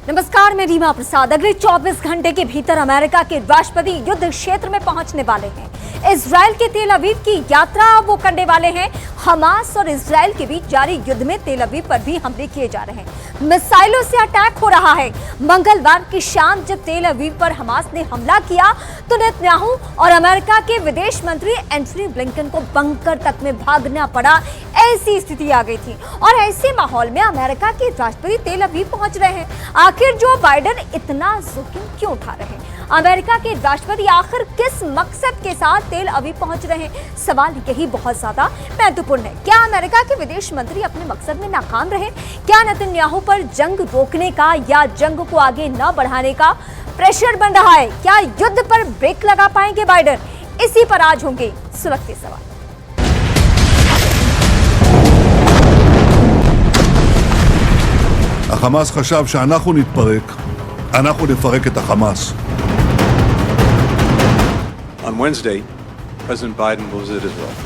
नमस्कार, मैं रीमा प्रसाद। अगले 24 घंटे के भीतर अमेरिका के राष्ट्रपति युद्ध क्षेत्र में पहुंचने वाले हैं। इजराइल के तेल अवीव की यात्रा वो करने वाले हैं। हमास और इजराइल के बीच जारी युद्ध में तेल अवीव पर भी हमले किए जा रहे हैं। मिसाइलों से अटैक हो रहा है। मंगलवार की शाम जब तेल अवीव पर हमास ने हमला किया तो नेतन्याहू और अमेरिका के विदेश मंत्री एंथनी ब्लिंकन को बंकर तक में भागना पड़ा। ऐसी स्थिति आ गई थी और ऐसे माहौल में अमेरिका के राष्ट्रपति तेल अवीव पहुंच रहे हैं। आखिर जो बाइडेन इतना जोखिम क्यों उठा रहे हैं? अमेरिका के राष्ट्रपति आखिर किस मकसद के साथ तेल अवीव पहुंच रहे हैं? सवाल यही बहुत ज्यादा महत्वपूर्ण है। क्या अमेरिका के विदेश मंत्री अपने मकसद में नाकाम रहे? क्या नेतन्याहू पर जंग रोकने का या जंग को आगे न बढ़ाने का प्रेशर बन रहा है? क्या युद्ध पर ब्रेक लगा पाएंगे बाइडेन? इसी पर आज होंगे सुलगते सवाल। החמאס חשב שאנחנו נתפרק, אנחנו נפרק את החמאס. On Wednesday, President Biden will visit Israel.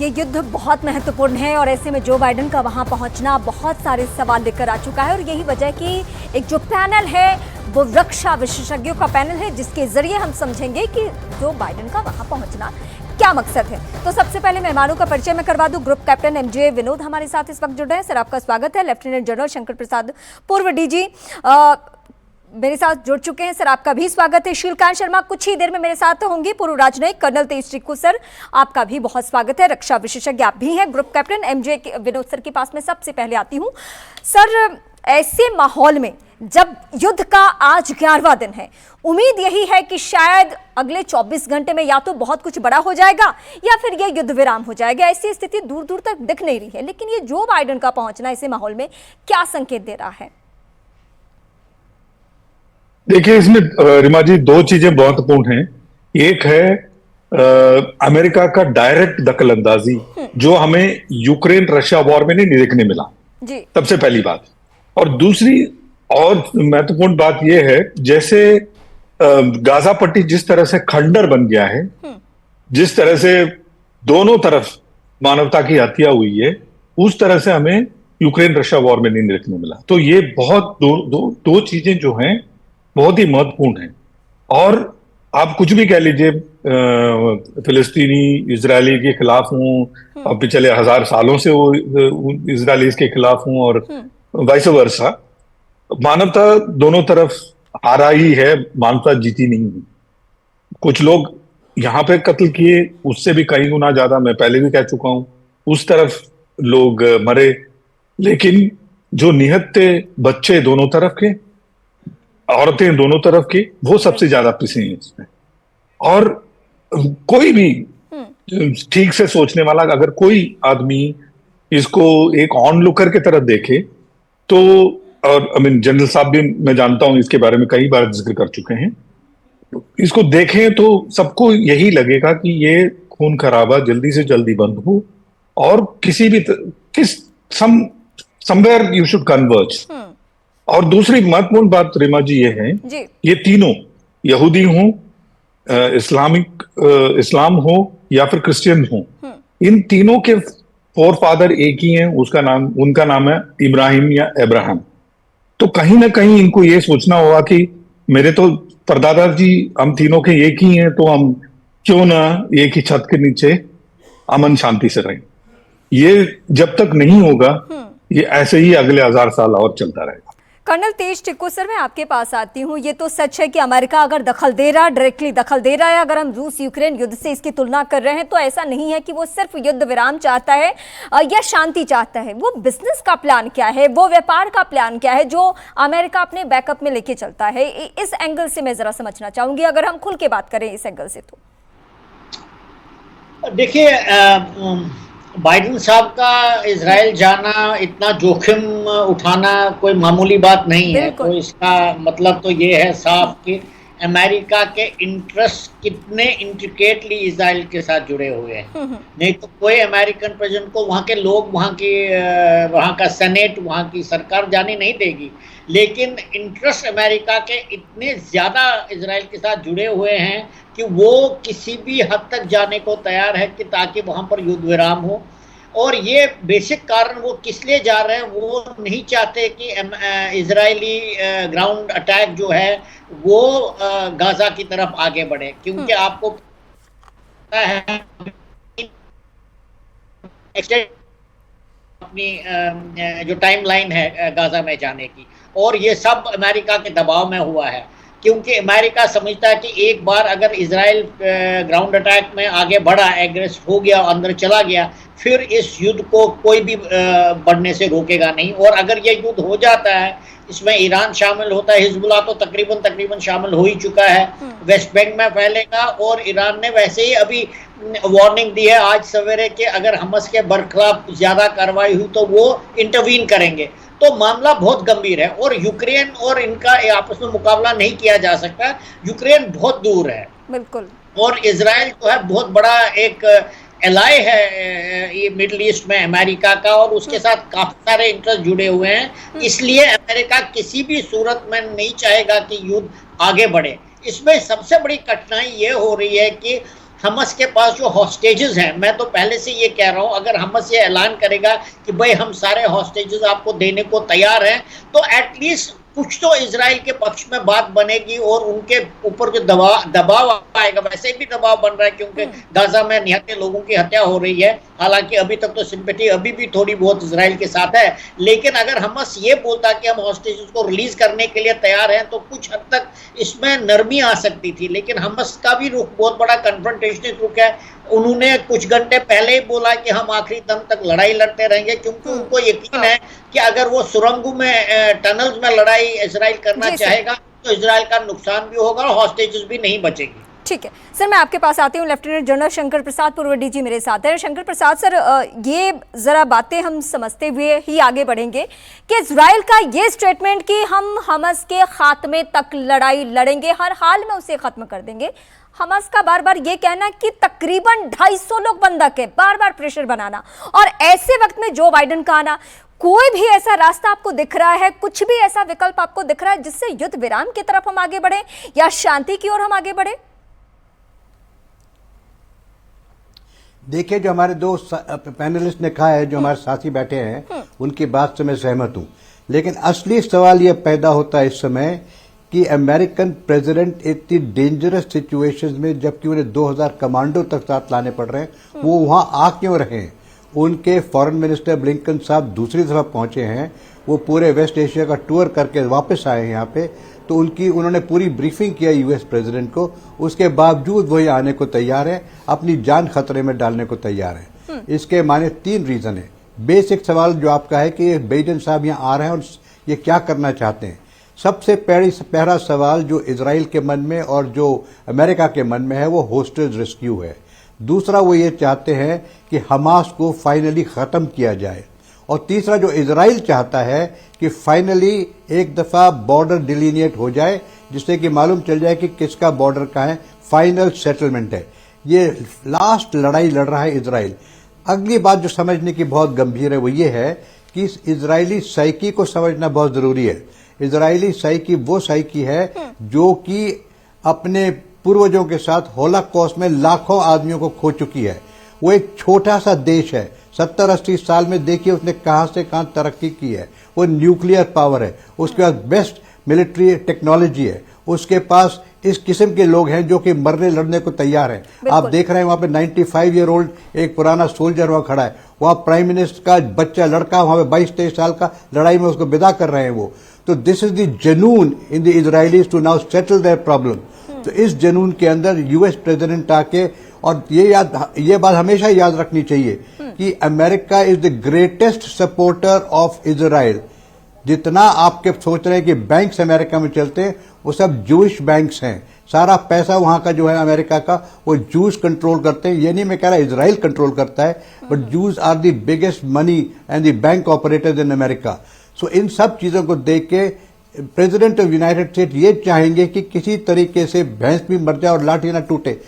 ये युद्ध बहुत महत्वपूर्ण है और ऐसे में जो बाइडेन का वहां पहुंचना बहुत सारे सवाल लेकर आ चुका है और यही वजह कि एक जो पैनल है वो रक्षा विशेषज्ञों का पैनल है जिसके जरिए हम समझेंगे कि जो बाइडेन का वहां पहुंचना क्या मकसद है। तो सबसे पहले मेहमानों का परिचय मैं करवा दूं। ग्रुप कैप्टन एमजे विनोद हमारे साथ इस वक्त जुड़ रहे हैं। सर, आपका स्वागत है। लेफ्टिनेंट जनरल शंकर प्रसाद, पूर्व डीजी, मेरे साथ जुड़ चुके हैं। सर, आपका भी स्वागत है। शीलकांत शर्मा कुछ ही देर में मेरे साथ होंगी। पूर्व राजनयिक कर्नल तेज टिक्कू सर, आपका भी बहुत स्वागत है। रक्षा विशेषज्ञ आप भी हैं। Group captain MJ Vinod sir के पास में सबसे पहले आती हूं। सर, ऐसे माहौल में जब युद्ध का आज 11वां दिन है, उम्मीद यही है कि शायद अगले 24 घंटे में या तो बहुत कुछ बड़ा हो जाएगा या फिर यह युद्ध विराम हो जाएगा। ऐसी स्थिति दूर दूर तक दिख नहीं रही है, लेकिन ये जो बाइडेन का पहुंचना ऐसे माहौल में क्या संकेत दे रहा है? देखिए, इसमें रिमा जी दो चीजें महत्वपूर्ण हैं। एक है अमेरिका का डायरेक्ट दखल अंदाजी जो हमें यूक्रेन रशिया वॉर में नहीं देखने मिला जी। सबसे पहली बात। और दूसरी और महत्वपूर्ण बात यह है, जैसे गाजा पट्टी जिस तरह से खंडर बन गया है, जिस तरह से दोनों तरफ मानवता की हत्या हुई है, उस तरह से हमें यूक्रेन रशिया वॉर में नहीं देखने मिला। तो ये बहुत दो चीजें जो हैं बहुत ही महत्वपूर्ण है। और आप कुछ भी कह लीजिए, फिलिस्तीनी इजरायली के खिलाफ हूं, अब पिछले 1000 सालों से वो इजरायलीज के खिलाफ हूं और वाइस वर्सा, मानवता दोनों तरफ हारा ही है, मानवता जीती नहीं है। कुछ लोग यहां पे कत्ल किए, उससे भी कई गुना ज्यादा, मैं पहले भी कह चुका हूं, उस तरफ लोग मरे, लेकिन जो निहत थे, बच्चे दोनों तरफ के, औरतें दोनों तरफ की, वो सबसे ज्यादा पिसे हैं इसमें। और कोई भी ठीक से सोचने वाला, अगर कोई आदमी इसको एक ऑनलुकर की तरह देखे तो, और जनरल साहब भी मैं जानता हूं इसके बारे में कई बार जिक्र कर चुके हैं, इसको देखें तो सबको यही लगेगा कि ये खून खराबा जल्दी से जल्दी बंद हो और किसी भी समवेयर यू शुड कन्वर्ज। और दूसरी महत्वपूर्ण बात रिमा जी ये है, ये तीनों यहूदी हो, इस्लाम हो या फिर क्रिश्चियन हो, इन तीनों के फोर फादर एक ही हैं। उनका नाम है इब्राहिम या अब्राहम। तो कहीं ना कहीं इनको ये सोचना होगा कि मेरे तो परदादा जी हम तीनों के एक ही हैं, तो हम क्यों ना एक ही छत के नीचे अमन शांति से रहें। ये जब तक नहीं होगा, ये ऐसे ही अगले 1000 साल और चलता रहेगा। कर्नल तेज टिक्कू सर, मैं आपके पास आती हूँ। ये तो सच है कि अमेरिका अगर दखल दे रहा है, डायरेक्टली दखल दे रहा है, अगर हम रूस यूक्रेन युद्ध से इसकी तुलना कर रहे हैं, तो ऐसा नहीं है कि वो सिर्फ युद्ध विराम चाहता है या शांति चाहता है। वो बिजनेस का प्लान क्या है, वो व्यापार का प्लान क्या है जो अमेरिका अपने बैकअप में लेके चलता है? इस एंगल से मैं जरा समझना चाहूंगी, अगर हम खुल के बात करें इस एंगल से। तो देखिए, बाइडेन साहब का इजराइल जाना, इतना जोखिम उठाना कोई मामूली बात नहीं है। तो इसका मतलब तो ये है साफ कि अमेरिका के इंटरेस्ट कितने इंट्रिकेटली इजराइल के साथ जुड़े हुए हैं। नहीं तो कोई अमेरिकन प्रेसिडेंट को वहाँ के लोग, वहाँ का सेनेट, वहाँ की सरकार जाने नहीं देगी, लेकिन इंटरेस्ट अमेरिका के इतने ज़्यादा इजराइल के साथ जुड़े हुए हैं कि वो किसी भी हद तक जाने को तैयार है कि ताकि वहाँ पर युद्ध विराम हो। और ये बेसिक कारण वो किस लिए जा रहे हैं, वो नहीं चाहते कि इजरायली ग्राउंड अटैक जो है वो गाजा की तरफ आगे बढ़े, क्योंकि आपको पता है अपनी जो टाइमलाइन है गाजा में जाने की, और ये सब अमेरिका के दबाव में हुआ है, क्योंकि अमेरिका समझता है कि एक बार अगर इजराइल ग्राउंड अटैक में आगे बढ़ा, एग्रेस हो गया, अंदर चला गया, फिर इस युद्ध को कोई भी बढ़ने से रोकेगा नहीं। और अगर ये युद्ध हो जाता है, इसमें ईरान शामिल होता है, हिजबुल्लाह तो तकरीबन शामिल हो ही चुका है, वेस्ट बैंक में फैलेगा। और ईरान ने वैसे ही अभी वार्निंग दी है आज सवेरे के अगर हमास के बरखिलाफ ज्यादा कार्रवाई हुई तो वो इंटरवीन करेंगे। तो मामला बहुत गंभीर है और यूक्रेन और इनका आपस में मुकाबला नहीं किया जा सकता। यूक्रेन बहुत दूर है बिल्कुल, और इजराइल जो है बहुत बड़ा एक एलाय है ये मिडिल ईस्ट में अमेरिका का, और उसके साथ काफी सारे इंटरेस्ट जुड़े हुए हैं। इसलिए अमेरिका किसी भी सूरत में नहीं चाहेगा कि युद्ध आगे बढ़े। इसमें सबसे बड़ी कठिनाई ये हो रही है कि हमास के पास जो हॉस्टेजेस हैं, मैं तो पहले से ये कह रहा हूँ, अगर हमास ये ऐलान करेगा कि भाई हम सारे हॉस्टेजेस आपको देने को तैयार हैं, तो एटलीस्ट कुछ तो इजराइल के पक्ष में बात बनेगी और उनके ऊपर जो दबाव आएगा, वैसे भी दबाव बन रहा है क्योंकि गाजा में निहत्थे लोगों की हत्या हो रही है। हालांकि अभी तक तो सिंपैथी अभी भी थोड़ी बहुत इजराइल के साथ है, लेकिन अगर हमास ये बोलता कि हम हॉस्टेजेस को रिलीज करने के लिए तैयार हैं तो कुछ हद तक इसमें नरमी आ सकती थी। लेकिन हमास का भी रुख बहुत बड़ा कन्फ्रंटेशनल रुख है। उन्होंने कुछ घंटे पहले ही बोला कि हम आखिरी दम तक लड़ाई लड़ते रहेंगे, क्योंकि उनको यकीन है कि अगर वो सुरंगों में टनल्स में लड़ाई इजराइल करना चाहेगा तो इजराइल का नुकसान भी होगा और हॉस्टेजेस भी नहीं बचेगी। ठीक है सर, मैं आपके पास आती हूँ। लेफ्टिनेंट जनरल शंकर प्रसाद, पूर्व डीजी मेरे साथ है। शंकर प्रसाद सर, ये जरा बातें हम समझते हुए ही आगे बढ़ेंगे कि इजराइल का ये स्टेटमेंट कि हम हमास के खात्मे तक लड़ाई लड़ेंगे, हर हाल में उसे खत्म कर देंगे, हमास का बार बार ये कहना कि तकरीबन 250 लोग बंधक है, बार बार प्रेशर बनाना, और ऐसे वक्त में जो बाइडेन का आना, कोई भी ऐसा रास्ता आपको दिख रहा है, कुछ भी ऐसा विकल्प आपको दिख रहा है जिससे युद्ध विराम की तरफ हम आगे बढ़े या शांति की ओर हम आगे बढ़े? देखिए, जो हमारे दो पैनलिस्ट ने कहा है, जो हमारे साथी बैठे हैं, उनकी बात से मैं सहमत हूं, लेकिन असली सवाल यह पैदा होता है इस समय कि अमेरिकन प्रेसिडेंट इतनी डेंजरस सिचुएशंस में, जबकि उन्हें 2000 कमांडो तक साथ लाने पड़ रहे हैं, वो वहां आ क्यों रहे हैं? उनके फॉरेन मिनिस्टर ब्लिंकन साहब दूसरी दफा पहुंचे हैं, वो पूरे वेस्ट एशिया का टूर करके वापस आए हैं यहाँ पे, तो उन्होंने पूरी ब्रीफिंग किया यूएस प्रेसिडेंट को, उसके बावजूद वही आने को तैयार है, अपनी जान खतरे में डालने को तैयार है। इसके माने 3 रीजन है। बेसिक सवाल जो आपका है कि बाइडेन साहब यहाँ आ रहे हैं और ये क्या करना चाहते हैं। सबसे पहला सवाल जो इजराइल के मन में और जो अमेरिका के मन में है वो होस्टेज रेस्क्यू है। दूसरा, वो ये चाहते हैं कि हमास को फाइनली खत्म किया जाए, और तीसरा जो इजराइल चाहता है कि फाइनली एक दफा बॉर्डर डिलीनिएट हो जाए, जिससे कि मालूम चल जाए कि किसका बॉर्डर कहाँ है, फाइनल सेटलमेंट है। ये लास्ट लड़ाई लड़ रहा है इजराइल। अगली बात जो समझने की बहुत गंभीर है वो ये है कि इस इजरायली साइकी को समझना बहुत जरूरी है। इजरायली साइकी वो साइकी है जो कि अपने पूर्वजों के साथ होलोकॉस्ट में लाखों आदमियों को खो चुकी है। वो एक छोटा सा देश है, 70-80 साल में देखिए उसने कहां से कहां तरक्की की है। वो न्यूक्लियर पावर है, उसके पास बेस्ट मिलिट्री टेक्नोलॉजी है, उसके पास इस किस्म के लोग हैं जो कि मरने लड़ने को तैयार हैं। आप देख रहे हैं वहां पे 95 ईयर ओल्ड एक पुराना सोल्जर वहां खड़ा है, वहां प्राइम मिनिस्टर का बच्चा लड़का वहां पे 22-23 साल का लड़ाई में उसको विदा कर रहे हैं वो। तो दिस इज द जनून in the Israelis to now settle their problem. तो इस जनून के अंदर यूएस प्रेसिडेंट आके, और ये बात हमेशा याद रखनी चाहिए कि America is the greatest supporter of Israel. जितना आपके सोच रहे हैं कि बैंक्स अमेरिका में चलते हैं, वो सब जूइश बैंक्स हैं। सारा पैसा वहां का जो है अमेरिका का, वो जूस कंट्रोल करते हैं। ये नहीं मैं कह रहा इजराइल कंट्रोल करता है, but Jews are the biggest money and the bank operators in America. So इन सब चीजों को देख के प्रेसिडेंट ऑफ यूनाइटेड स्टेट ये चाहेंगे कि किसी तरीके से भैंस भी मर जाए और लाठी ना टूटे।